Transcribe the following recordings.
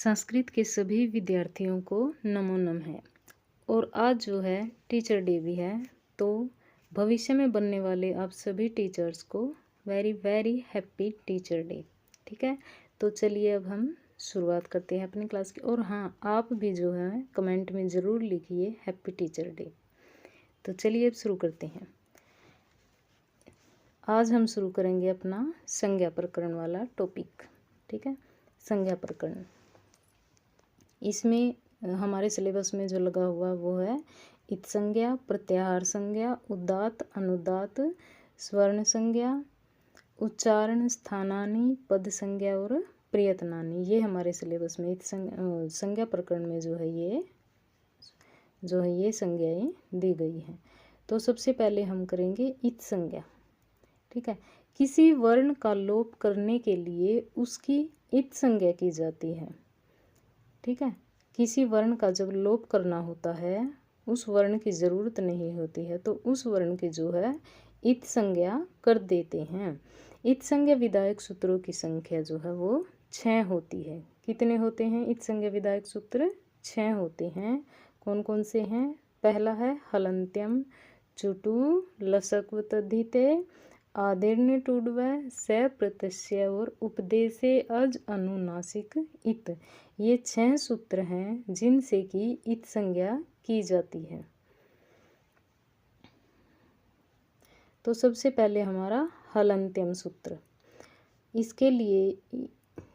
संस्कृत के सभी विद्यार्थियों को नमो नम है। और आज जो है टीचर डे भी है, तो भविष्य में बनने वाले आप सभी टीचर्स को very very happy teacher day. ठीक है, तो चलिए अब हम शुरुआत करते हैं अपनी क्लास की। और हाँ, आप भी जो है कमेंट में ज़रूर लिखिए हैप्पी टीचर डे। तो चलिए अब शुरू करते हैं। आज हम शुरू करेंगे अपना संज्ञा प्रकरण वाला टॉपिक। ठीक है, संज्ञा प्रकरण। इसमें हमारे सिलेबस में जो लगा हुआ वो है इत संज्ञा, प्रत्याहार संज्ञा, उदात्त, अनुदात्त, स्वर्ण संज्ञा, उच्चारण स्थानानि, पद संज्ञा और प्रयत्नानि। ये हमारे सिलेबस में इत संज्ञा प्रकरण में जो है ये संज्ञाएं दी गई हैं। तो सबसे पहले हम करेंगे इत संज्ञा। ठीक है, किसी वर्ण का लोप करने के लिए उसकी इत संज्ञा की जाती है। ठीक है, किसी वर्ण का जब लोप करना होता है, उस वर्ण की ज़रूरत नहीं होती है, तो उस वर्ण की जो है इत संज्ञा कर देते हैं। इत संज्ञा विधायक सूत्रों की संख्या जो है वो 6 होती है। कितने होते हैं इत संज्ञा विधायक सूत्र? 6 होते हैं। कौन कौन से हैं? पहला है हलंत्यम, चुटु, लसक्व तद्धिते, आदिर्ण्य टूडवय, स प्रत्यय और उपदेशे अज अनुनासिक इत। ये 6 सूत्र हैं जिनसे कि इत संज्ञा की जाती है। तो सबसे पहले हमारा हलंत्यम सूत्र। इसके लिए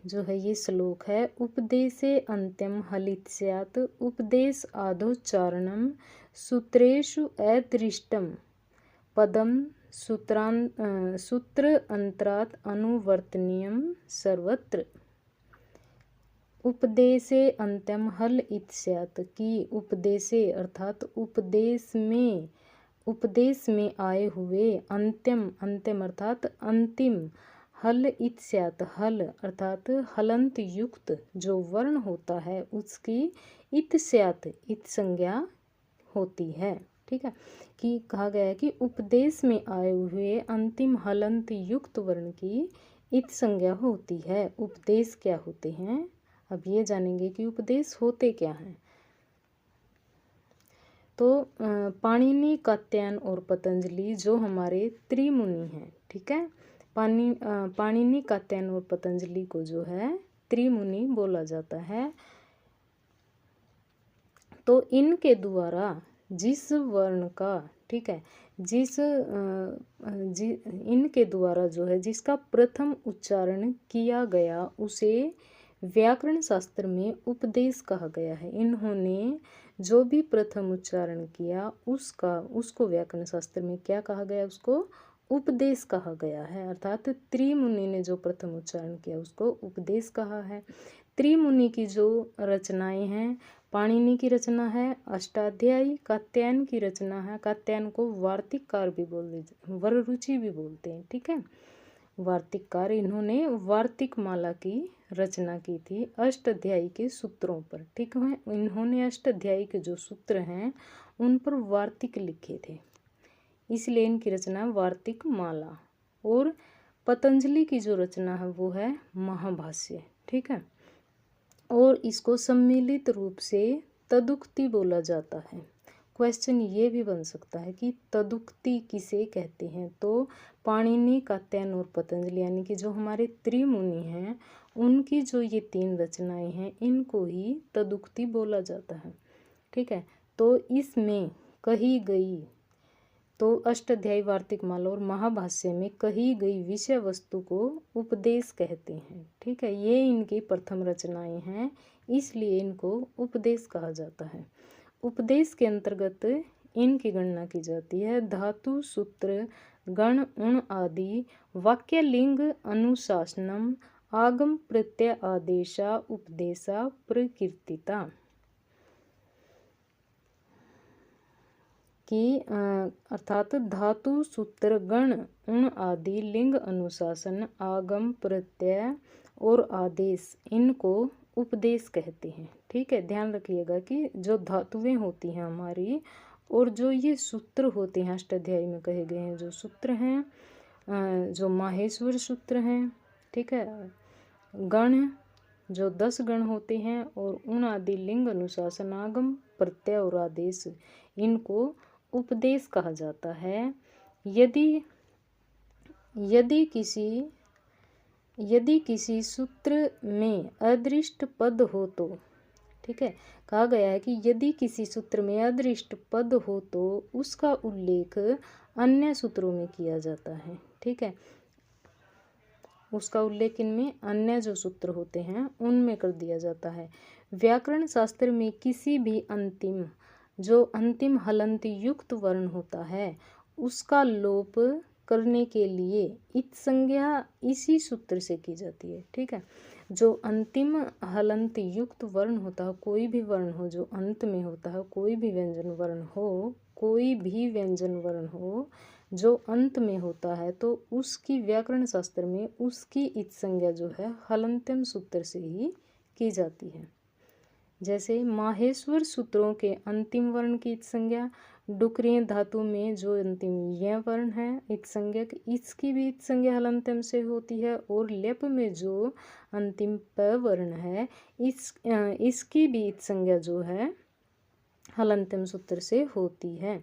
जो है ये श्लोक है, उपदेशे अंत्यम हलित स्यात्, उपदेश आधोच्चारणम, सूत्रेषु अदृष्टम पदम सूत्र अंतरात् अनुवर्तनीयम सर्वत्र। उपदेशे अंत्यम हल इत स्यात् की उपदेशे अर्थात उपदेश में आए हुए अंत्यम अर्थात अंतिम, हल इत स्यात् हल अर्थात हलंत युक्त जो वर्ण होता है उसकी इत स्यात् इत संज्ञा होती है। ठीक है, कि कहा गया है कि उपदेश में आए हुए अंतिम हलंत युक्त वर्ण की इत संज्ञा होती है। उपदेश क्या होते हैं, अब ये जानेंगे कि उपदेश होते क्या हैं। तो पाणिनि, कात्यायन और पतंजलि जो हमारे त्रिमुनि हैं। ठीक है, पाणिनि, कात्यायन और पतंजलि को जो है त्रिमुनि बोला जाता है। तो इनके द्वारा जिस वर्ण का, ठीक है, इनके द्वारा जो है जिसका प्रथम उच्चारण किया गया उसे व्याकरण शास्त्र में उपदेश कहा गया है। इन्होंने जो भी प्रथम उच्चारण किया उसको व्याकरण शास्त्र में क्या कहा गया? उसको उपदेश कहा गया है। अर्थात त्रिमुनि ने जो प्रथम उच्चारण किया उसको उपदेश कहा है। त्रिमुनि की जो रचनाएं हैं, पाणिनि की रचना है अष्टाध्यायी, कात्यायन की रचना है, कात्यायन को वार्तिककार भी वररुचि भी बोलते हैं। ठीक है, वार्तिककार, इन्होंने वार्तिक माला की रचना की थी अष्टाध्यायी के सूत्रों पर। ठीक है, इन्होंने अष्टाध्यायी के जो सूत्र हैं उन पर वार्तिक लिखे थे, इसलिए इनकी रचना वार्तिक माला। और पतंजलि की जो रचना है वो है महाभाष्य। ठीक है, और इसको सम्मिलित रूप से तदुक्ति बोला जाता है। क्वेश्चन ये भी बन सकता है कि तदुक्ति किसे कहते हैं? तो पाणिनि, कात्यायन और पतंजलि यानी कि जो हमारे त्रिमुनि हैं उनकी जो ये 3 रचनाएं हैं इनको ही तदुक्ति बोला जाता है। ठीक है, तो इसमें कही गई, तो अष्टाध्यायी, वार्तिक माला और महाभाष्य में कही गई विषय वस्तु को उपदेश कहते हैं। ठीक है, ये इनकी प्रथम रचनाएं हैं, इसलिए इनको उपदेश कहा जाता है। उपदेश के अंतर्गत इनकी गणना की जाती है धातु, सूत्र, गण, उण आदि, वाक्य, लिंग, अनुशासनम, आगम, प्रत्यय, आदेशा, उपदेशा, प्रकीर्तिता की अर्थात धातु, सूत्र, गण, उण आदि, लिंग, अनुशासन, आगम, प्रत्यय और आदेश, इनको उपदेश कहते हैं। ठीक है, ध्यान रखिएगा कि जो धातुएं होती हैं हमारी और जो ये सूत्र होते हैं अष्टाध्यायी में कहे गए हैं जो सूत्र हैं, जो माहेश्वर सूत्र हैं, ठीक है, गण, जो 10 गण होते हैं और उन आदि लिंग अनुशासन आगम प्रत्यय और आदेश, इनको उपदेश कहा जाता है। यदि किसी सूत्र में अदृष्ट पद हो तो, ठीक है, कहा गया है कि यदि किसी सूत्र में अदृष्ट पद हो तो उसका उल्लेख अन्य सूत्रों में किया जाता है। ठीक है, उसका उल्लेख इनमें अन्य जो सूत्र होते हैं उनमें कर दिया जाता है। व्याकरण शास्त्र में किसी भी अंतिम हलंत युक्त वर्ण होता है उसका लोप करने के लिए इत संज्ञा इसी सूत्र से की जाती है। ठीक है, जो अंतिम हलंत युक्त वर्ण होता है, कोई भी वर्ण हो जो अंत में होता है, कोई भी व्यंजन वर्ण हो जो अंत में होता है, तो उसकी व्याकरण शास्त्र में उसकी इत संज्ञा जो है हलंत्यम सूत्र से ही की जाती है। जैसे माहेश्वर सूत्रों के अंतिम वर्ण की इत संज्ञा, डुकरीय धातु में जो अंतिम यह वर्ण है इत संज्ञक, इसकी भी इत संज्ञा हलंत्यम से होती है। और लेप में जो अंतिम प वर्ण है इसकी भी इत संज्ञा जो है हलंत्यम सूत्र से होती है।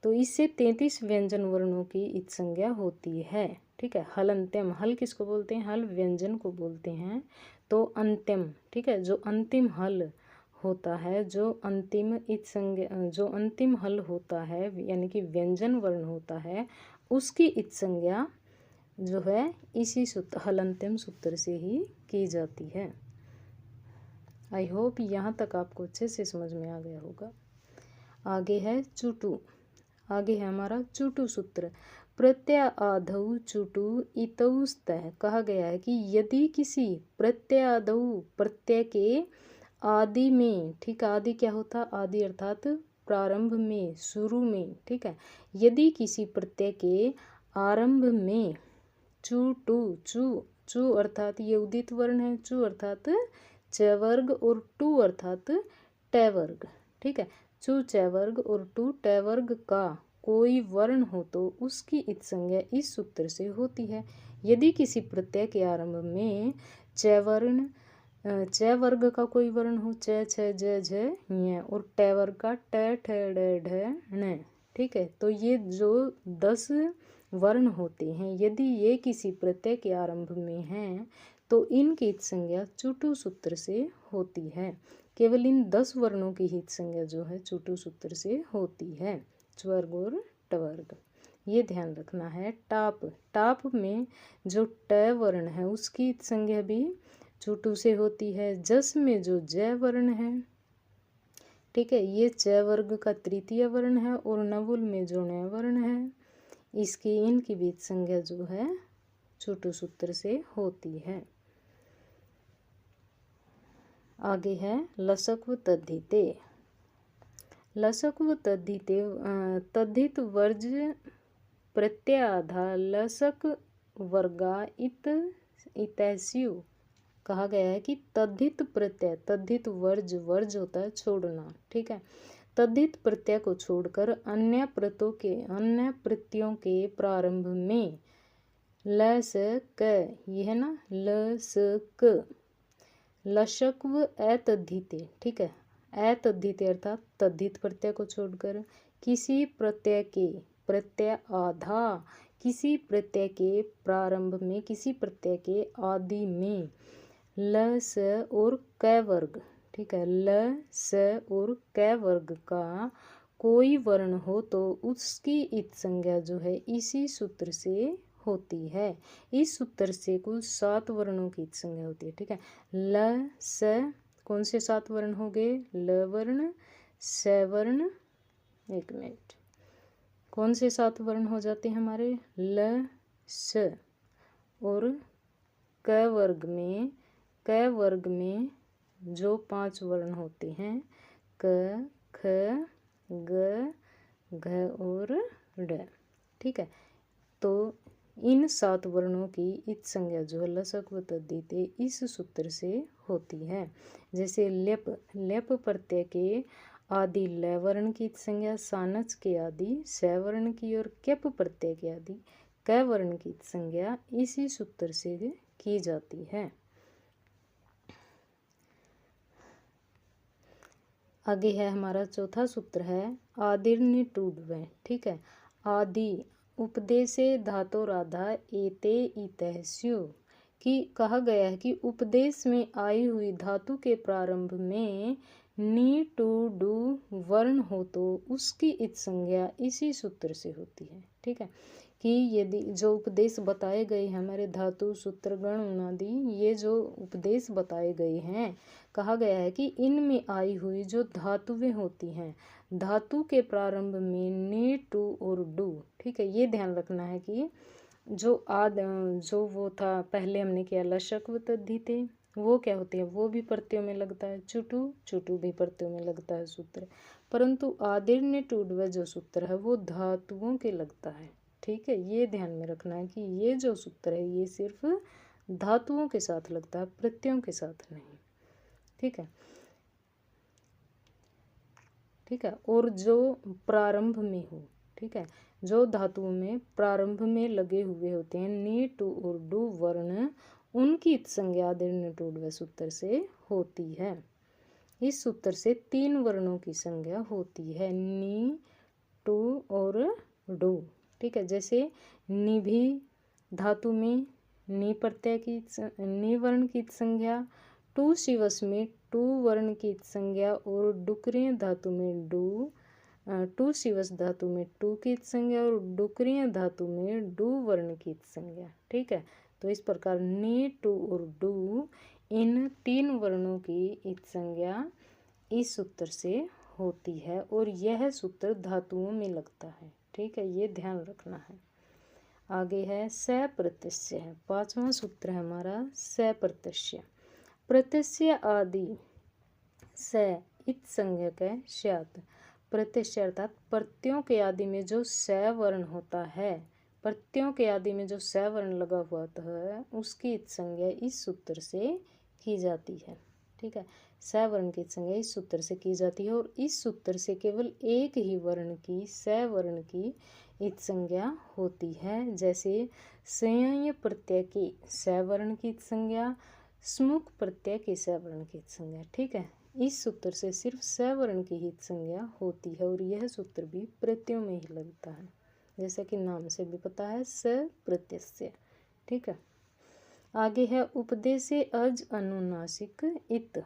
तो इससे 33 व्यंजन वर्णों की इत संज्ञा होती है। ठीक है, हलंत्यम, हल किसको बोलते हैं? हल व्यंजन को बोलते हैं। तो अंत्यम, ठीक है, जो अंतिम हल होता है, जो अंतिम इत संज्ञा, जो अंतिम हल होता है यानी कि व्यंजन वर्ण होता है, उसकी इत संज्ञा जो है इसी सूत्र हलंत्यम सूत्र से ही की जाती है। आई होप यहाँ तक आपको अच्छे से समझ में आ गया होगा। आगे है चुटु, आगे है हमारा चुटु सूत्र। प्रत्यय आधौ चुटु इतौ स्तः, कहा गया है कि यदि किसी प्रत्ययादौ, प्रत्यय के आदि में, ठीक, आदि क्या होता? आदि अर्थात प्रारंभ में, शुरू में। ठीक है, यदि किसी प्रत्यय के आरंभ में चू अर्थात ये उदित वर्ण है, चू अर्थात च वर्ग और टू अर्थात ट वर्ग। ठीक है, चू च वर्ग और टू ट वर्ग का कोई वर्ण हो तो उसकी इत संज्ञा इस सूत्र से होती है। यदि किसी प्रत्यय के आरंभ में च वर्ग का कोई वर्ण हो, च छ ज झ ञ, और ट वर्ग का ट ठ ड ढ ण, ठीक है, तो ये जो 10 वर्ण होते हैं, यदि ये किसी प्रत्यय के आरंभ में हैं तो इनकी इत संज्ञा चुटु सूत्र से होती है। केवल इन 10 वर्णों की इत संज्ञा जो है चुटु सूत्र से होती है, स्वर्ग और टवर्ग, ये ध्यान रखना है। टाप में जो ट वर्ण है उसकी इत संज्ञा भी चुटु से होती है। जस में जो ज वर्ण है, ठीक है, ये च वर्ग का तृतीय वर्ण है। और नवुल में जो ण वर्ण है इनकी भी इत संज्ञा जो है चुटु सूत्र से होती है। आगे है लसक्व तद्धिते। लसक्व तद्धिते तद्धित वर्ज प्रत्याधा लसक वर्गा इतस्यु, कहा गया है कि तद्धित प्रत्यय, तद्धित वर्ज, वर्ज होता है छोड़ना। ठीक है, तद्धित प्रत्यय को छोड़कर अन्य प्रत्ययों के प्रारंभ में ल स क, ये है ना, ल स क, लशक्व अतद्धिते, ठीक है, अतद्धिते अर्थात तद्धित प्रत्यय को छोड़कर किसी प्रत्यय के प्रत्याधा, किसी प्रत्यय के प्रारंभ में, किसी प्रत्यय के आदि में ल स और क वर्ग, ठीक है, ल स और क वर्ग का कोई वर्ण हो तो उसकी इत संज्ञा जो है इसी सूत्र से होती है। इस सूत्र से कुल 7 वर्णों की इत संज्ञा होती है। ठीक है, ल स, कौन से 7 वर्ण हो गए? ल वर्ण, स वर्ण, एक मिनट, कौन से 7 वर्ण हो जाते हैं हमारे? ल स, और क वर्ग में जो 5 वर्ण होते हैं क, ख, ग, घ और ड। ठीक है, तो इन 7 वर्णों की इत संज्ञा जो है लसक्व तद्धिते इस सूत्र से होती है। जैसे लेप प्रत्यय के आदि ल वर्ण की इत संज्ञा सानच के आदि स वर्ण की, और क्यप प्रत्यय के आदि क वर्ण की इत संज्ञा इसी सूत्र से की जाती है। आगे है हमारा चौथा सूत्र है आदिर्नि टूडवे। ठीक है, आदि उपदेशे धातोराधा एते इतः स्यु, कि कहा गया है कि उपदेश में आई हुई धातु के प्रारंभ में नी टू डू वर्ण हो तो उसकी इत संज्ञा इसी सूत्र से होती है। ठीक है, कि यदि जो उपदेश बताए गए हैं हमारे धातु सूत्र गण उनादि, ये जो उपदेश बताए गए हैं, कहा गया है कि इनमें आई हुई जो धातुएं होती हैं, धातु के प्रारंभ में नी टू और डू। ठीक है, ये ध्यान रखना है कि जो वो था पहले हमने किया लशक व तद्धि थे, वो क्या होती है, वो भी प्रत्ययों में लगता है। चुटू चुटू भी प्रत्ययों में लगता है सूत्र, परंतु आदिर्ने टूडव जो सूत्र है वो धातुओं के लगता है। ठीक है, ये ध्यान में रखना है कि ये जो सूत्र है ये सिर्फ धातुओं के साथ लगता है, प्रत्ययों के साथ नहीं। ठीक है, ठीक है, और जो प्रारंभ में हो, ठीक है, जो धातुओं में प्रारंभ में लगे हुए होते हैं नी टू और डू वर्ण, उनकी संज्ञा आदिर्ने टूडव सूत्र से होती है। इस सूत्र से 3 वर्णों की संज्ञा होती है, नी टू और डू। ठीक है, जैसे निभि धातु में नी प्रत्यय की नी वर्ण की संज्ञा, टू शिवस में टू वर्ण की संज्ञा, और डुकरिय धातु में डू, टू शिवस धातु में टू की संज्ञा, और डुकरिय धातु में डू वर्ण की संज्ञा। ठीक है, तो इस प्रकार नी टू और डू इन 3 वर्णों की इत संज्ञा इस सूत्र से होती है, और यह सूत्र धातुओं में लगता है। ठीक है, ये ध्यान रखना है। आगे है सप्रत्यय है, 5वां सूत्र है हमारा सप्रत्यय। प्रत्यय आदि स इत संज्ञक स्यात्। प्रत्यय अर्थात प्रत्ययों के आदि में जो स वर्ण होता है, प्रत्ययों के आदि में जो स वर्ण लगा हुआ है उसकी इत संज्ञा इस सूत्र से की जाती है। ठीक है, स वर्ण की संज्ञा इस सूत्र से की जाती है, और इस सूत्र से केवल एक ही वर्ण की, स वर्ण की इत संज्ञा होती है। जैसे संयय प्रत्यय की स वर्ण की संज्ञा, स्मुख प्रत्यय की स वर्ण की संज्ञा। ठीक है, इस सूत्र से सिर्फ स वर्ण की ही संज्ञा होती है, और यह सूत्र भी प्रत्ययों में ही लगता है, जैसा कि नाम से भी पता है सप्रत्यय। ठीक है, आगे है उपदेशे अज अनुनासिक इत।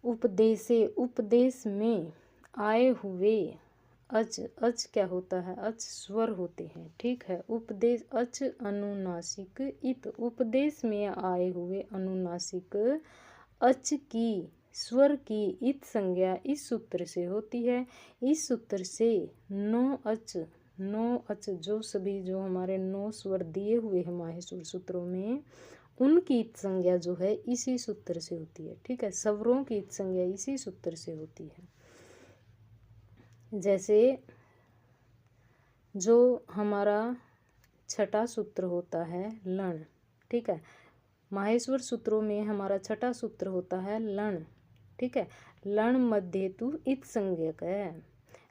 उपदेशे उपदेश में आए हुए अच, अच क्या होता है, अच स्वर होते हैं। ठीक है, उपदेश अच अनुनासिक इत, उपदेश में आए हुए अनुनासिक अच की, स्वर की इत संज्ञा इस सूत्र से होती है। इस सूत्र से 9 अच जो सभी जो हमारे 9 स्वर दिए हुए हैं माहेश्वर सूत्रों में, उनकी इत संज्ञा जो है इसी सूत्र से होती है। ठीक है, स्वरों की इत संज्ञा इसी सूत्र से होती है। जैसे जो हमारा छठा सूत्र होता है लण। ठीक है, माहेश्वर सूत्रों में हमारा छठा सूत्र होता है लण। ठीक है, लण मध्य तु इत संज्ञक है।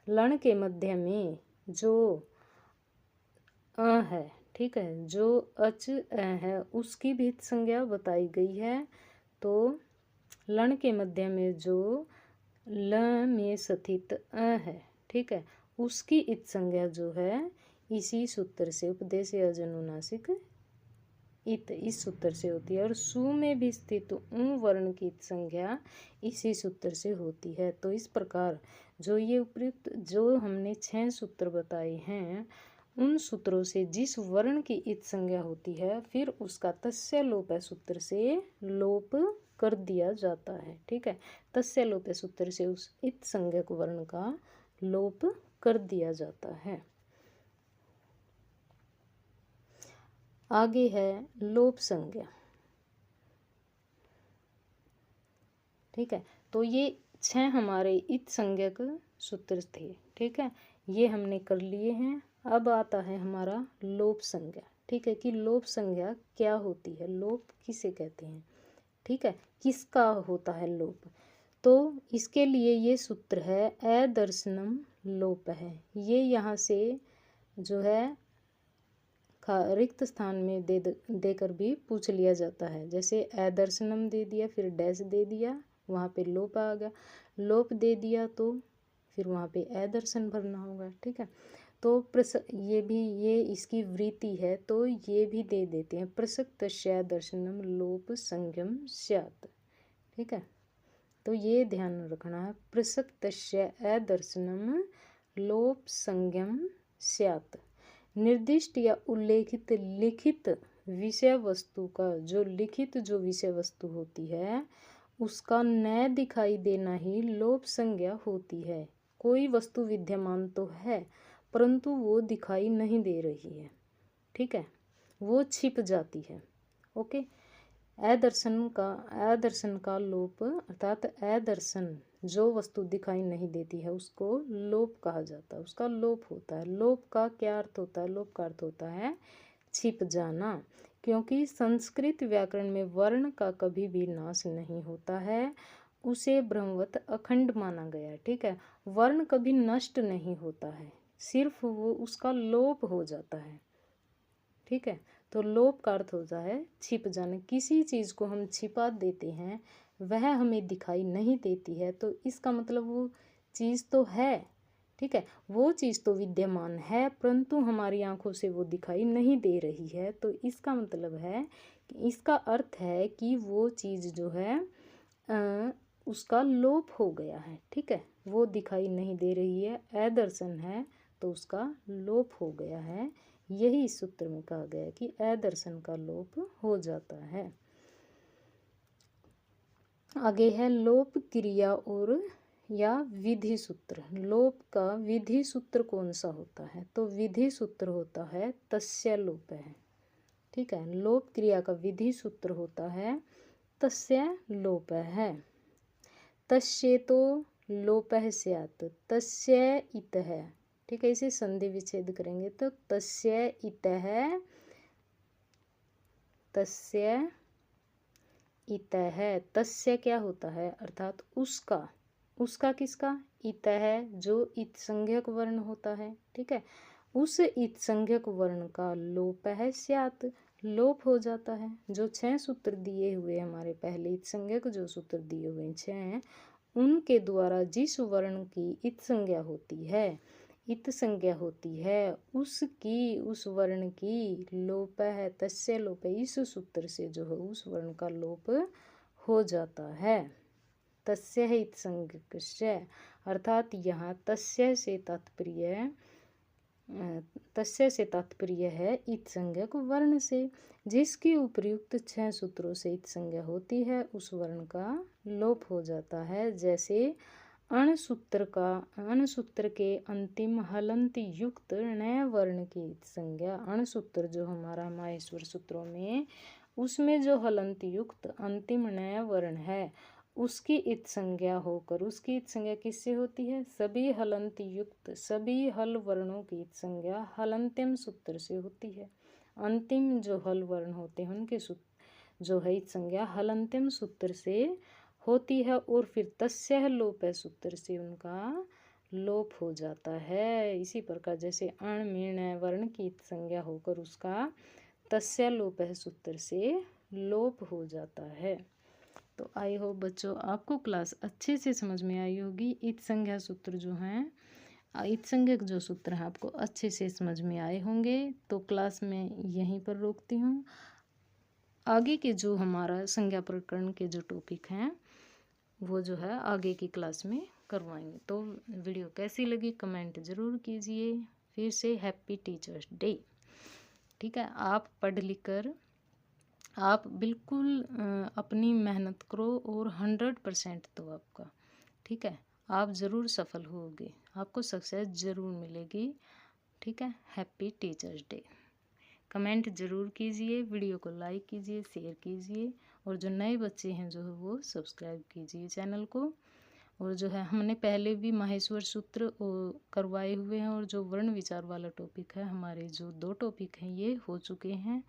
लण के मध्य में जो अ है, ठीक है, जो अच अ है उसकी भी इत संज्ञा बताई गई है। तो लण के मध्य में जो ल में स्थित अ है, ठीक है, उसकी इत संज्ञा जो है इसी सूत्र से उपदेश अज अनुनासिक इत इस सूत्र से होती है, और सु में भी स्थित उ वर्ण की इत संज्ञा इसी सूत्र से होती है। तो इस प्रकार जो ये उपयुक्त जो हमने 6 सूत्र बताए हैं, उन सूत्रों से जिस वर्ण की इत संज्ञा होती है फिर उसका तस्य लोप सूत्र से लोप कर दिया जाता है। ठीक है, तस्य लोप सूत्र से उस इत संज्ञक वर्ण का लोप कर दिया जाता है। आगे है लोप संज्ञा। ठीक है, तो ये 6 हमारे इत संज्ञक सूत्र थे। ठीक है, ये हमने कर लिए हैं। अब आता है हमारा लोप संज्ञा। ठीक है, कि लोप संज्ञा क्या होती है, लोप किसे कहते हैं। ठीक है, किसका होता है लोप। तो इसके लिए ये सूत्र है अदर्शनम लोप है। ये यहाँ से जो है रिक्त स्थान में देकर भी पूछ लिया जाता है। जैसे अदर्शनम दे दिया, फिर डैश दे दिया, वहाँ पे लोप आ गया, लोप दे दिया तो फिर वहाँ पे ए दर्शन भरना होगा। ठीक है, तो ये इसकी वृत्ति है, तो ये भी दे देते हैं प्रसक्तस्य दर्शनम लोप संज्ञम स्यात्। ठीक है, तो ये ध्यान रखना है, प्रसक्तस्य अदर्शनम लोप संज्ञम स्यात्। निर्दिष्ट या उल्लेखित लिखित विषय वस्तु का जो विषय वस्तु होती है उसका न दिखाई देना ही लोप संज्ञा होती है। कोई वस्तु विद्यमान तो है परंतु वो दिखाई नहीं दे रही है। ठीक है, वो छिप जाती है। ओके, अदर्शन का लोप अर्थात अदर्शन जो वस्तु दिखाई नहीं देती है उसको लोप कहा जाता है, उसका लोप होता है। लोप का क्या अर्थ होता है? लोप का अर्थ होता है छिप जाना, क्योंकि संस्कृत व्याकरण में वर्ण का कभी भी नाश नहीं होता है, उसे ब्रह्मवत अखंड माना गया। ठीक है, वर्ण कभी नष्ट नहीं होता है, सिर्फ वो उसका लोप हो जाता है। ठीक है, तो लोप का अर्थ होता है छिप जाना। किसी चीज़ को हम छिपा देते हैं, वह हमें दिखाई नहीं देती है, तो इसका मतलब वो चीज़ तो है। ठीक है, वो चीज़ तो विद्यमान है परंतु हमारी आंखों से वो दिखाई नहीं दे रही है, तो इसका मतलब है कि इसका अर्थ है कि वो चीज़ जो है उसका लोप हो गया है। ठीक है, वो दिखाई नहीं दे रही है, अदर्शन है तो उसका लोप हो गया है। यही इस सूत्र में कहा गया है कि अदर्शन का लोप हो जाता है। आगे है लोप क्रिया और या विधि सूत्र। लोप का विधि सूत्र कौन सा होता है? तो विधि सूत्र होता है तस्य लोप है। ठीक है, लोप क्रिया का विधि सूत्र होता है तस्य लोप है। तस्य तो लोप स्यात्, तस्य इतः। ठीक है, इसे संधि विच्छेद करेंगे तो तस्य इतः, तस्य इतः। तस्य क्या होता है? अर्थात उसका, उसका किसका? इतः, जो इत संज्ञक वर्ण होता है। ठीक है, उस इत संज्ञक वर्ण का लोप है स्यात्, लोप हो जाता है। जो 6 सूत्र दिए हुए हमारे पहले इत संज्ञक जो सूत्र दिए हुए 6 उनके द्वारा जिस वर्ण की इत संज्ञा होती है, इत संज्ञा होती है, उसकी, उस वर्ण की लोप है तस्य लोप, इस सूत्र से जो है उस वर्ण का लोप हो जाता है। तस्य है इत संज्ञकस्य, अर्थात यहाँ तस्य से तात्पर्य है इत संज्ञक वर्ण से। जिसकी उपर्युक्त 6 सूत्रों से इत संज्ञा होती है उस वर्ण का लोप हो जाता है। जैसे अणसूत्र के अंतिम हलंत युक्त ण वर्ण की इत संज्ञा। अणसूत्र जो हमारा माहेश्वर सूत्रों में, उसमें जो हलंत युक्त अंतिम ण वर्ण है उसकी इत संज्ञा होकर, उसकी इत संज्ञा किससे होती है? सभी हलंत युक्त सभी हल वर्णों की इत संज्ञा हलंत्यम सूत्र से होती है। अंतिम जो हल वर्ण होते हैं उनके जो है इत संज्ञा हलंत्यम सूत्र से होती है, और फिर तस्य लोप सूत्र से उनका लोप हो जाता है। इसी प्रकार जैसे अण में वर्ण की इत संज्ञा होकर उसका तस्य लोप सूत्र से लोप हो जाता है। तो आई होप बच्चों आपको क्लास अच्छे से समझ में आई होगी। इत संज्ञा सूत्र जो हैं, इत संज्ञक जो सूत्र हैं आपको अच्छे से समझ में आए होंगे। तो क्लास में यहीं पर रोकती हूँ। आगे के जो हमारा संज्ञा प्रकरण के जो टॉपिक हैं वो जो है आगे की क्लास में करवाएंगे। तो वीडियो कैसी लगी कमेंट ज़रूर कीजिए। फिर से हैप्पी टीचर्स डे। ठीक है, आप पढ़ लिख कर आप बिल्कुल अपनी मेहनत करो और 100% दो आपका। ठीक है, आप ज़रूर सफल होगे, आपको सक्सेस ज़रूर मिलेगी। ठीक है, हैप्पी टीचर्स डे। कमेंट ज़रूर कीजिए, वीडियो को लाइक कीजिए, शेयर कीजिए, और जो नए बच्चे हैं जो है वो सब्सक्राइब कीजिए चैनल को। और जो है हमने पहले भी माहेश्वर सूत्र करवाए हुए हैं, और जो वर्ण विचार वाला टॉपिक है, हमारे जो 2 टॉपिक हैं ये हो चुके हैं,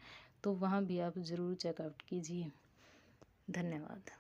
तो वहाँ भी आप ज़रूर चेकआउट कीजिए। धन्यवाद।